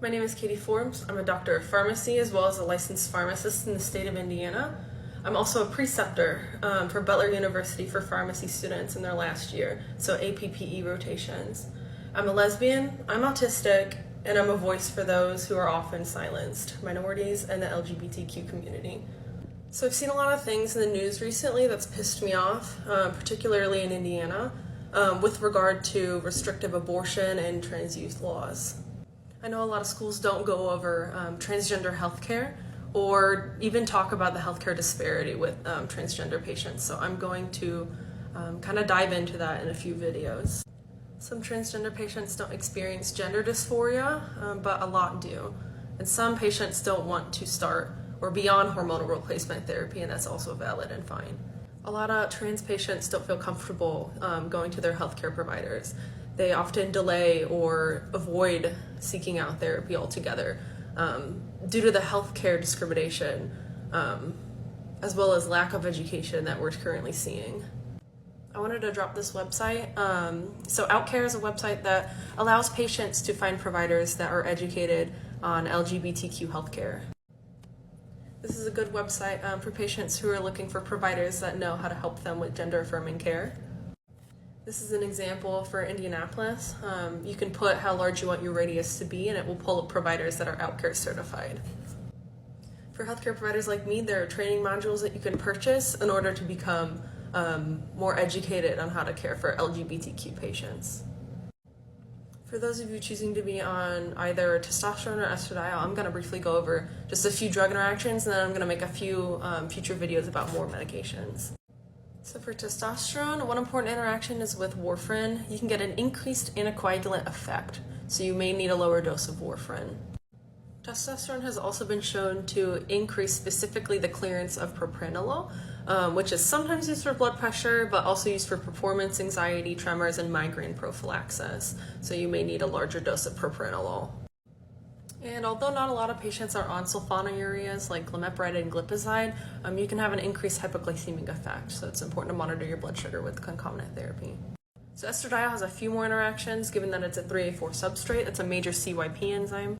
My name is Katie Forbes. I'm a doctor of pharmacy as well as a licensed pharmacist in the state of Indiana. I'm also a preceptor for Butler University for pharmacy students in their last year, so APPE rotations. I'm a lesbian, I'm autistic, and I'm a voice for those who are often silenced, minorities and the LGBTQ community. So I've seen a lot of things in the news recently that's pissed me off, particularly in Indiana, with regard to restrictive abortion and trans youth laws. I know a lot of schools don't go over transgender healthcare or even talk about the healthcare disparity with transgender patients, so I'm going to kind of dive into that in a few videos. Some transgender patients don't experience gender dysphoria, but a lot do. And some patients don't want to start or be on hormonal replacement therapy, and that's also valid and fine. A lot of trans patients don't feel comfortable going to their healthcare providers. They often delay or avoid seeking out therapy altogether due to the healthcare discrimination as well as lack of education that we're currently seeing. I wanted to drop this website. So OutCare is a website that allows patients to find providers that are educated on LGBTQ healthcare. This is a good website for patients who are looking for providers that know how to help them with gender-affirming care. This is an example for Indianapolis. You can put how large you want your radius to be and it will pull up providers that are OutCare certified. For healthcare providers like me, there are training modules that you can purchase in order to become more educated on how to care for LGBTQ patients. For those of you choosing to be on either testosterone or estradiol, I'm going to briefly go over just a few drug interactions, and then I'm going to make a few future videos about more medications. So for testosterone, one important interaction is with warfarin. You can get an increased anticoagulant effect, so you may need a lower dose of warfarin. Testosterone has also been shown to increase specifically the clearance of propranolol, which is sometimes used for blood pressure, but also used for performance anxiety, tremors, and migraine prophylaxis. So you may need a larger dose of propranolol. And although not a lot of patients are on sulfonylureas like glimepiride and glipizide, you can have an increased hypoglycemic effect. So it's important to monitor your blood sugar with concomitant therapy. So estradiol has a few more interactions, given that it's a 3A4 substrate. It's a major CYP enzyme.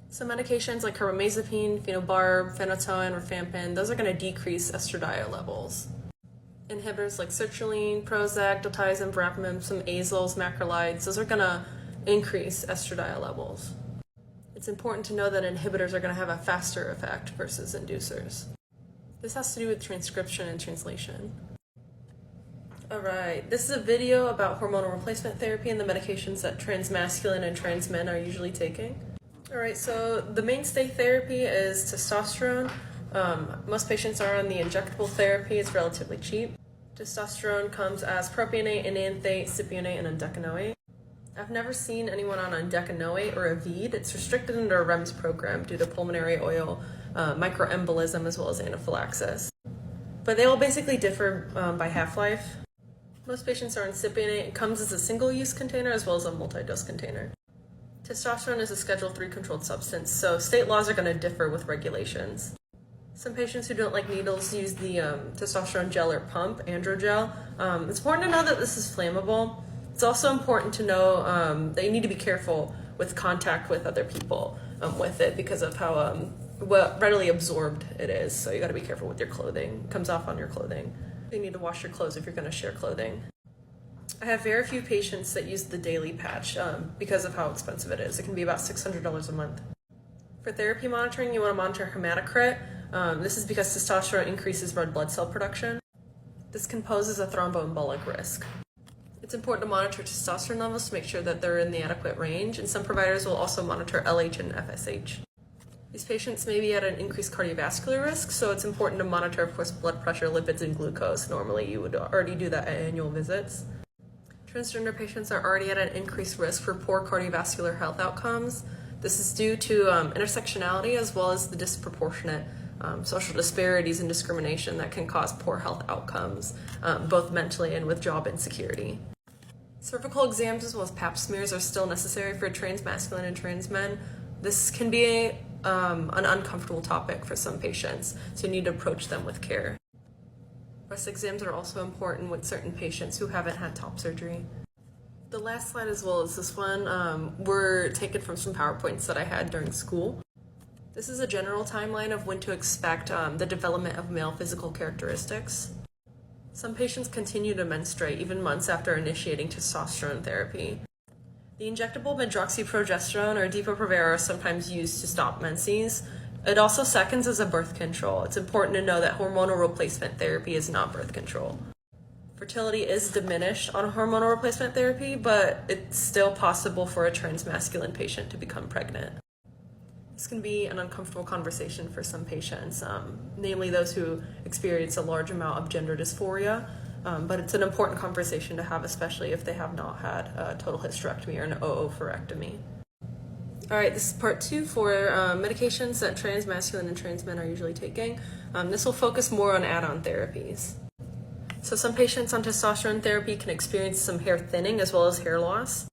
Some medications like carbamazepine, phenobarb, phenytoin, or rifampin, those are going to decrease estradiol levels. Inhibitors like sertraline, Prozac, diltiazem, verapamil, some azoles, macrolides, those are going to increase estradiol levels. It's important to know that inhibitors are going to have a faster effect versus inducers. This has to do with transcription and translation. Alright, this is a video about hormonal replacement therapy and the medications that trans masculine and trans men are usually taking. Alright, so the mainstay therapy is testosterone. Most patients are on the injectable therapy. It's relatively cheap. Testosterone comes as propionate, enanthate, cypionate, and undecanoate. I've never seen anyone on undecanoate or Aved. It's restricted under a REMS program due to pulmonary oil, microembolism, as well as anaphylaxis. But they all basically differ by half-life. Most patients are on cypionate. It comes as a single-use container as well as a multi-dose container. Testosterone is a Schedule III controlled substance, so state laws are going to differ with regulations. Some patients who don't like needles use the testosterone gel or pump, androgel. It's important to know that this is flammable. It's also important to know that you need to be careful with contact with other people with it because of how readily absorbed it is, so you got to be careful with your clothing. It comes off on your clothing. You need to wash your clothes if you're going to share clothing. I have very few patients that use the daily patch because of how expensive it is. It can be about $600 a month. For therapy monitoring, you want to monitor hematocrit. This is because testosterone increases red blood cell production. This can pose as a thromboembolic risk. It's important to monitor testosterone levels to make sure that they're in the adequate range, and some providers will also monitor LH and FSH. These patients may be at an increased cardiovascular risk, so it's important to monitor, of course, blood pressure, lipids, and glucose. Normally, you would already do that at annual visits. Transgender patients are already at an increased risk for poor cardiovascular health outcomes. This is due to intersectionality as well as the disproportionate social disparities and discrimination that can cause poor health outcomes, both mentally and with job insecurity. Cervical exams as well as pap smears are still necessary for trans masculine and trans men. This can be an uncomfortable topic for some patients, so you need to approach them with care. Breast exams are also important with certain patients who haven't had top surgery. The last slide as well as this one were taken from some PowerPoints that I had during school. This is a general timeline of when to expect the development of male physical characteristics. Some patients continue to menstruate even months after initiating testosterone therapy. The injectable medroxyprogesterone or Depo-Provera are sometimes used to stop menses. It also seconds as a birth control. It's important to know that hormonal replacement therapy is not birth control. Fertility is diminished on hormonal replacement therapy, but it's still possible for a transmasculine patient to become pregnant. This can be an uncomfortable conversation for some patients, namely those who experience a large amount of gender dysphoria, but it's an important conversation to have, especially if they have not had a total hysterectomy or an oophorectomy. All right, this is part 2 for medications that transmasculine and trans men are usually taking. This will focus more on add-on therapies. So some patients on testosterone therapy can experience some hair thinning as well as hair loss.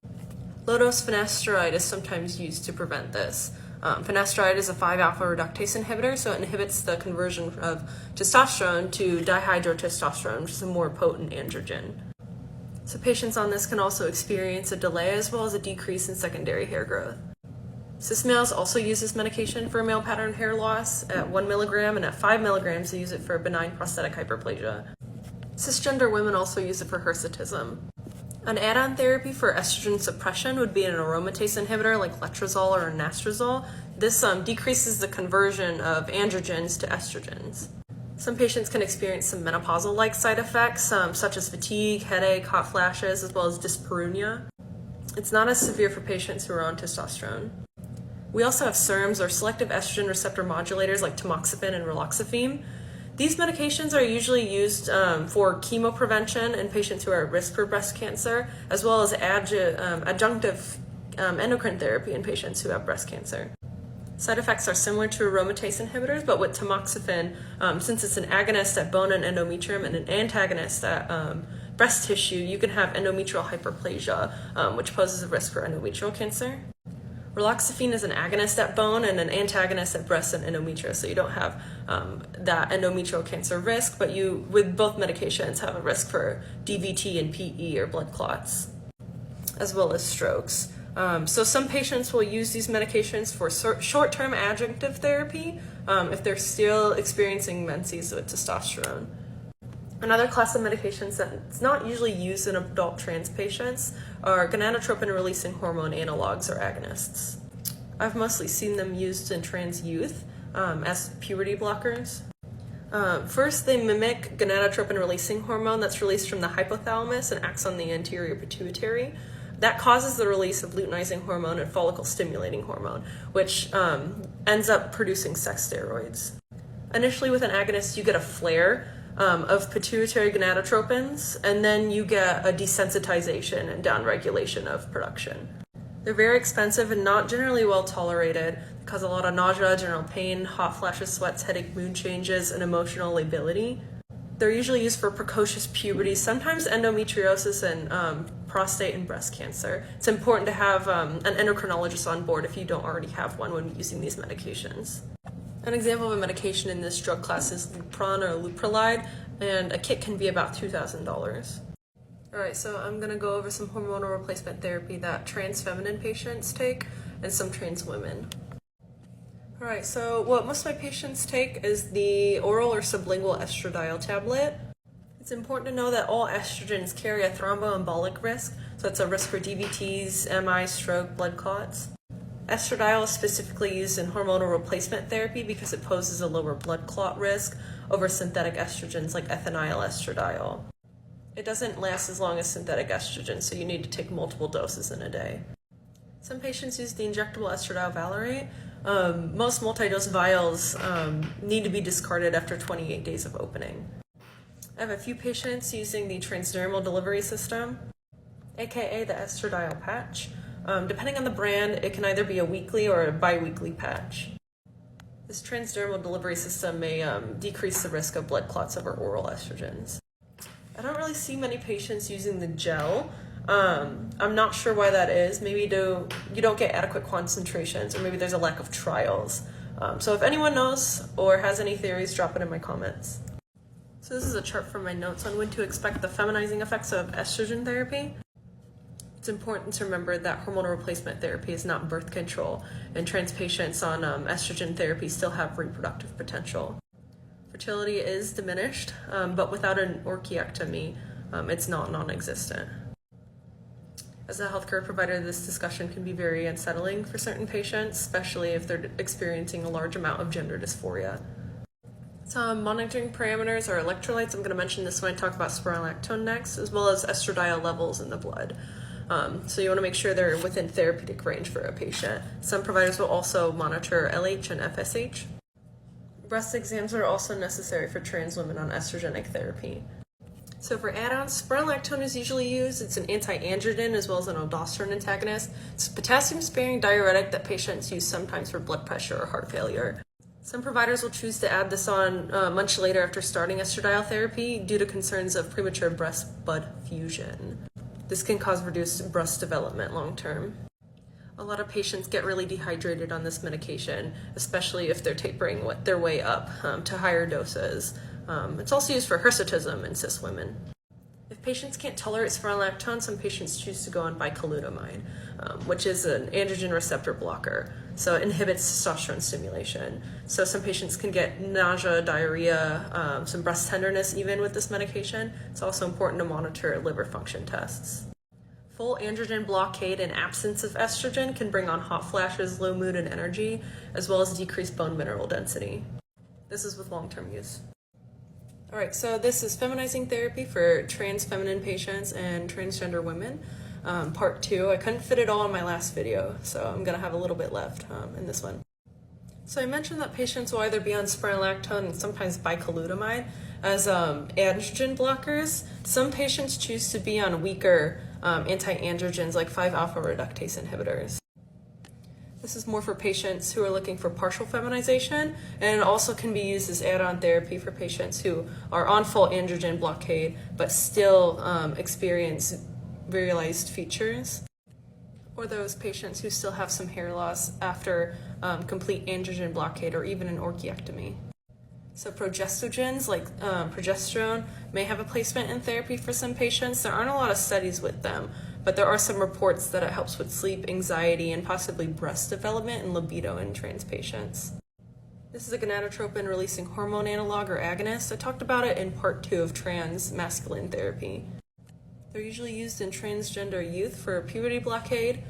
Low-dose finasteride is sometimes used to prevent this. Finasteride is a 5-alpha reductase inhibitor, so it inhibits the conversion of testosterone to dihydrotestosterone, which is a more potent androgen. So patients on this can also experience a delay as well as a decrease in secondary hair growth. Cis males also use this medication for male pattern hair loss at 1 milligram, and at 5 milligrams they use it for benign prostatic hyperplasia. Cisgender women also use it for hirsutism. An add-on therapy for estrogen suppression would be an aromatase inhibitor like letrozole or anastrozole. This decreases the conversion of androgens to estrogens. Some patients can experience some menopausal-like side effects, such as fatigue, headache, hot flashes, as well as dyspareunia. It's not as severe for patients who are on testosterone. We also have SERMs, or selective estrogen receptor modulators, like tamoxifen and raloxifene. These medications are usually used for chemo prevention in patients who are at risk for breast cancer, as well as adjunctive endocrine therapy in patients who have breast cancer. Side effects are similar to aromatase inhibitors, but with tamoxifen, since it's an agonist at bone and endometrium and an antagonist at breast tissue, you can have endometrial hyperplasia, which poses a risk for endometrial cancer. Raloxifene is an agonist at bone and an antagonist at breast and endometrium, so you don't have that endometrial cancer risk, but you, with both medications, have a risk for DVT and PE or blood clots, as well as strokes. So some patients will use these medications for short-term adjunctive therapy if they're still experiencing menses with testosterone. Another class of medications that's not usually used in adult trans patients are gonadotropin-releasing hormone analogs or agonists. I've mostly seen them used in trans youth as puberty blockers. First, they mimic gonadotropin-releasing hormone that's released from the hypothalamus and acts on the anterior pituitary. That causes the release of luteinizing hormone and follicle-stimulating hormone, which ends up producing sex steroids. Initially, with an agonist, you get a flare of pituitary gonadotropins, and then you get a desensitization and downregulation of production. They're very expensive and not generally well tolerated. They cause a lot of nausea, general pain, hot flashes, sweats, headache, mood changes, and emotional lability. They're usually used for precocious puberty, sometimes endometriosis and prostate and breast cancer. It's important to have an endocrinologist on board if you don't already have one when using these medications. An example of a medication in this drug class is Lupron or Luprolide, and a kit can be about $2,000. Alright, so I'm going to go over some hormonal replacement therapy that trans feminine patients take and some trans women. Alright, so what most of my patients take is the oral or sublingual estradiol tablet. It's important to know that all estrogens carry a thromboembolic risk, so it's a risk for DVTs, MI, stroke, blood clots. Estradiol is specifically used in hormonal replacement therapy because it poses a lower blood clot risk over synthetic estrogens like ethinyl estradiol. It doesn't last as long as synthetic estrogen, so you need to take multiple doses in a day. Some patients use the injectable estradiol valerate. Most multi-dose vials need to be discarded after 28 days of opening. I have a few patients using the transdermal delivery system, aka the estradiol patch. Depending on the brand, it can either be a weekly or a bi-weekly patch. This transdermal delivery system may decrease the risk of blood clots over oral estrogens. I don't really see many patients using the gel. I'm not sure why that is. Maybe you don't get adequate concentrations, or maybe there's a lack of trials. So if anyone knows or has any theories, drop it in my comments. So this is a chart from my notes on when to expect the feminizing effects of estrogen therapy. It's important to remember that hormonal replacement therapy is not birth control, and trans patients on estrogen therapy still have reproductive potential. Fertility is diminished, but without an orchiectomy, it's not non-existent. As a healthcare provider, this discussion can be very unsettling for certain patients, especially if they're experiencing a large amount of gender dysphoria. Some monitoring parameters are electrolytes. I'm going to mention this when I talk about spironolactone next, as well as estradiol levels in the blood. So you want to make sure they're within therapeutic range for a patient. Some providers will also monitor LH and FSH. Breast exams are also necessary for trans women on estrogenic therapy. So for add-ons, spironolactone is usually used. It's an anti-androgen as well as an aldosterone antagonist. It's a potassium-sparing diuretic that patients use sometimes for blood pressure or heart failure. Some providers will choose to add this on much later after starting estradiol therapy due to concerns of premature breast bud fusion. This can cause reduced breast development long-term. A lot of patients get really dehydrated on this medication, especially if they're tapering their way up to higher doses. It's also used for hirsutism in cis women. If patients can't tolerate spironolactone, some patients choose to go on bicalutamide, which is an androgen receptor blocker. So it inhibits testosterone stimulation. So some patients can get nausea, diarrhea, some breast tenderness even with this medication. It's also important to monitor liver function tests. Full androgen blockade in absence of estrogen can bring on hot flashes, low mood and energy, as well as decreased bone mineral density. This is with long-term use. All right, so this is feminizing therapy for trans feminine patients and transgender women. Part 2. I couldn't fit it all in my last video, so I'm going to have a little bit left in this one. So I mentioned that patients will either be on spironolactone and sometimes bicalutamide as androgen blockers. Some patients choose to be on weaker anti-androgens like 5-alpha reductase inhibitors. This is more for patients who are looking for partial feminization, and it also can be used as add-on therapy for patients who are on full androgen blockade but still experience virilized features, or those patients who still have some hair loss after complete androgen blockade or even an orchiectomy. So progestogens like progesterone may have a placement in therapy for some patients. There aren't a lot of studies with them, but there are some reports that it helps with sleep, anxiety, and possibly breast development and libido in trans patients. This is a gonadotropin-releasing hormone analog or agonist. I talked about it in part 2 of trans masculine therapy. They're usually used in transgender youth for puberty blockade,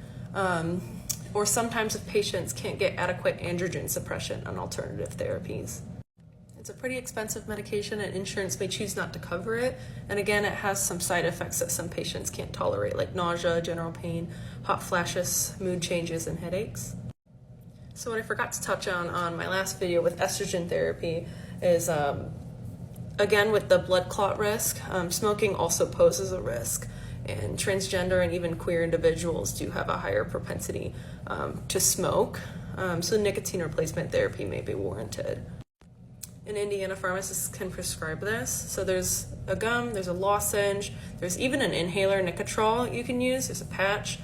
or sometimes if patients can't get adequate androgen suppression on alternative therapies. It's a pretty expensive medication and insurance may choose not to cover it. And again, it has some side effects that some patients can't tolerate, like nausea, general pain, hot flashes, mood changes, and headaches. So what I forgot to touch on my last video with estrogen therapy is, again, with the blood clot risk, smoking also poses a risk. And transgender and even queer individuals do have a higher propensity to smoke. So nicotine replacement therapy may be warranted. In Indiana, pharmacists can prescribe this. So there's a gum, there's a lozenge, there's even an inhaler, Nicotrol, you can use. There's a patch.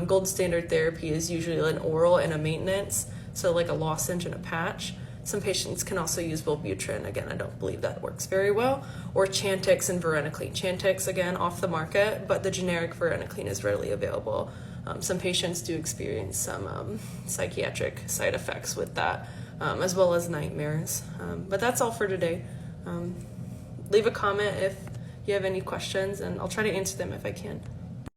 Gold standard therapy is usually an oral and a maintenance, so like a lozenge and a patch. Some patients can also use Wellbutrin. Again, I don't believe that works very well. Or Chantix and varenicline. Chantix, again, off the market, but the generic varenicline is readily available. Some patients do experience some psychiatric side effects with that, as well as nightmares. But that's all for today. Leave a comment if you have any questions, and I'll try to answer them if I can.